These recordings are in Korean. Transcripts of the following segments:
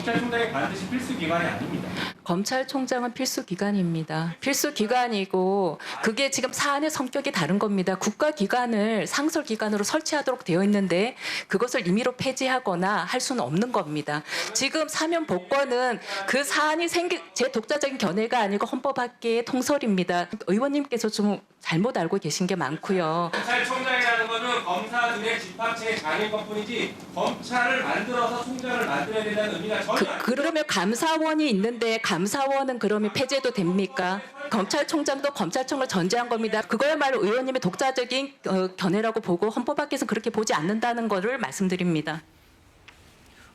검찰총장이 반드시 필수 기관이 아닙니다. 검찰총장은 필수 기관입니다. 필수 기관이고 그게 지금 사안의 성격이 다른 겁니다. 국가기관을 상설기관으로 설치하도록 되어 있는데 그것을 임의로 폐지하거나 할 수는 없는 겁니다. 지금 사면 복권은 그 사안이 제 독자적인 견해가 아니고 헌법 밖의 통설입니다. 의원님께서 좀 잘못 알고 계신 게 많고요. 검찰총장이라는 것은 검사들의 집합체의 장인 것뿐이지 검찰을 만들어서 총장을 만들어야 된다는 의미가 전혀 아닙니다. 그러면 감사원이 있는데 감사원은 그러면 폐지해도 됩니까? 검찰총장도 검찰청을 전제한 겁니다. 그거야말로 의원님의 독자적인 견해라고 보고 헌법 밖에서 그렇게 보지 않는다는 것을 말씀드립니다.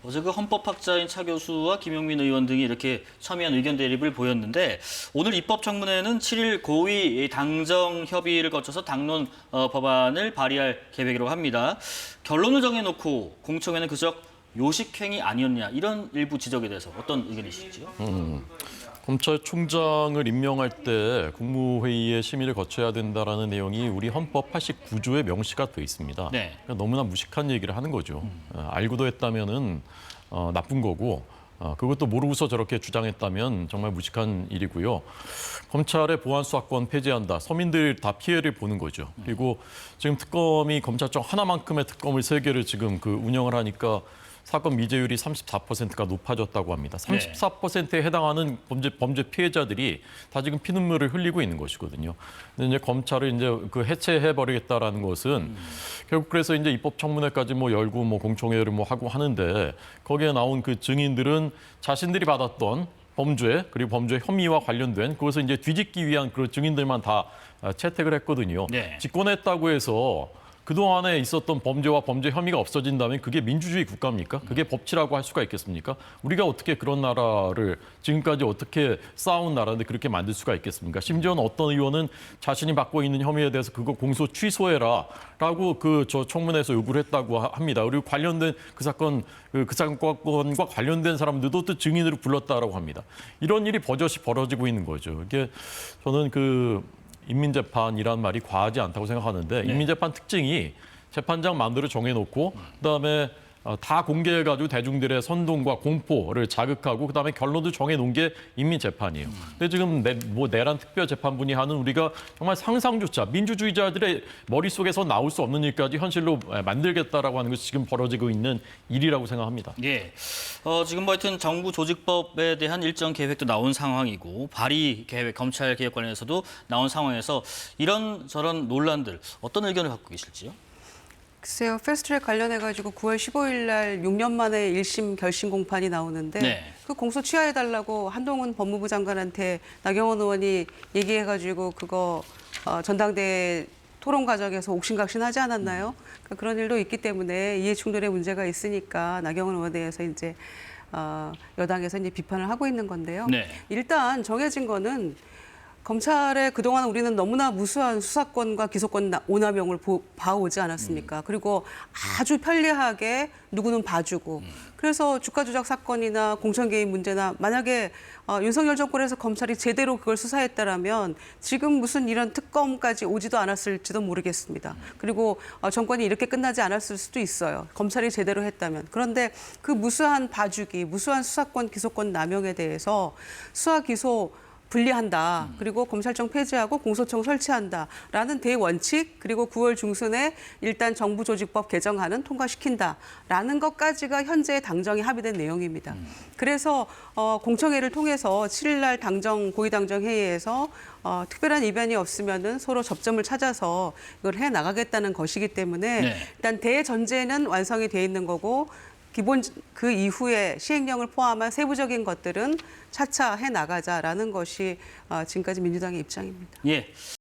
어제 그 헌법학자인 차 교수와 김용민 의원 등이 이렇게 첨예한 의견 대립을 보였는데 오늘 입법청문회는 7일 고위 당정 협의를 거쳐서 당론 법안을 발의할 계획이라고 합니다. 결론을 정해놓고 공청회는 그저 요식행위 아니었냐 이런 일부 지적에 대해서 어떤 의견이시죠? 검찰총장을 임명할 때 국무회의의 심의를 거쳐야 된다라는 내용이 우리 헌법 89조에 명시가 돼 있습니다. 네. 그러니까 너무나 무식한 얘기를 하는 거죠. 알고도 했다면은 나쁜 거고 그것도 모르고서 저렇게 주장했다면 정말 무식한 일이고요. 검찰의 보안 수사권 폐지한다. 서민들 다 피해를 보는 거죠. 그리고 지금 특검이 검찰청 하나만큼의 특검을 3개를 지금 운영을 하니까 사건 미제율이 34%가 높아졌다고 합니다. 34%에 해당하는 범죄 피해자들이 다 지금 피눈물을 흘리고 있는 것이거든요. 근데 이제 검찰을 이제 해체해 버리겠다라는 것은 결국 그래서 이제 입법청문회까지 열고 공청회를 하고 하는데 거기에 나온 그 증인들은 자신들이 받았던 범죄 그리고 범죄 혐의와 관련된 그것을 이제 뒤집기 위한 그런 증인들만 다 채택을 했거든요. 네. 집권했다고 해서 그동안에 있었던 범죄와 범죄 혐의가 없어진다면 그게 민주주의 국가입니까? 그게 법치라고 할 수가 있겠습니까? 우리가 어떻게 그런 나라를 지금까지 어떻게 쌓아온 나라인데 그렇게 만들 수가 있겠습니까? 심지어는 어떤 의원은 자신이 받고 있는 혐의에 대해서 그거 공소 취소해라라고 저 청문회에서 요구를 했다고 합니다. 그리고 관련된 그 사건과 관련된 사람들도 또 증인으로 불렀다라고 합니다. 이런 일이 버젓이 벌어지고 있는 거죠. 이게 저는 인민재판이란 말이 과하지 않다고 생각하는데 네. 인민재판 특징이 재판장 마음대로 정해놓고 그다음에 다 공개해가지고 대중들의 선동과 공포를 자극하고 그다음에 결론도 정해놓은 게 인민재판이에요. 근데 지금 내란 특별재판분이 하는 우리가 정말 상상조차 민주주의자들의 머릿속에서 나올 수 없는 일까지 현실로 만들겠다라고 하는 것이 지금 벌어지고 있는 일이라고 생각합니다. 예. 지금 하여튼 정부 조직법에 대한 일정 계획도 나온 상황이고 발의 계획, 검찰 개혁 관련해서도 나온 상황에서 이런저런 논란들 어떤 의견을 갖고 계실지요? 글쎄요. 패스트트랙 관련해가지고 9월 15일 날 6년 만에 1심 결심 공판이 나오는데 네. 그 공소 취하해달라고 한동훈 법무부 장관한테 나경원 의원이 얘기해가지고 그거 전당대회 토론 과정에서 옥신각신하지 않았나요? 그러니까 그런 일도 있기 때문에 이해충돌의 문제가 있으니까 나경원 의원에 대해서 이제 여당에서 이제 비판을 하고 있는 건데요. 네. 일단 정해진 거는 검찰의 그동안 우리는 너무나 무수한 수사권과 기소권 오남용을 봐오지 않았습니까? 그리고 아주 편리하게 누구는 봐주고 그래서 주가 조작 사건이나 공천 개입 문제나 만약에 윤석열 정권에서 검찰이 제대로 그걸 수사했다라면 지금 무슨 이런 특검까지 오지도 않았을지도 모르겠습니다. 그리고 정권이 이렇게 끝나지 않았을 수도 있어요. 검찰이 제대로 했다면. 그런데 그 무수한 봐주기, 무수한 수사권, 기소권 남용에 대해서 수사 기소 분리한다. 그리고 검찰청 폐지하고 공소청 설치한다라는 대원칙 그리고 9월 중순에 일단 정부조직법 개정안은 통과시킨다라는 것까지가 현재 당정이 합의된 내용입니다. 그래서 공청회를 통해서 7일 날 고위당정 회의에서 특별한 이변이 없으면은 서로 접점을 찾아서 이걸 해 나가겠다는 것이기 때문에 네. 일단 대전제는 완성이 돼 있는 거고 기본 그 이후에 시행령을 포함한 세부적인 것들은 차차 해 나가자라는 것이 지금까지 민주당의 입장입니다. 예.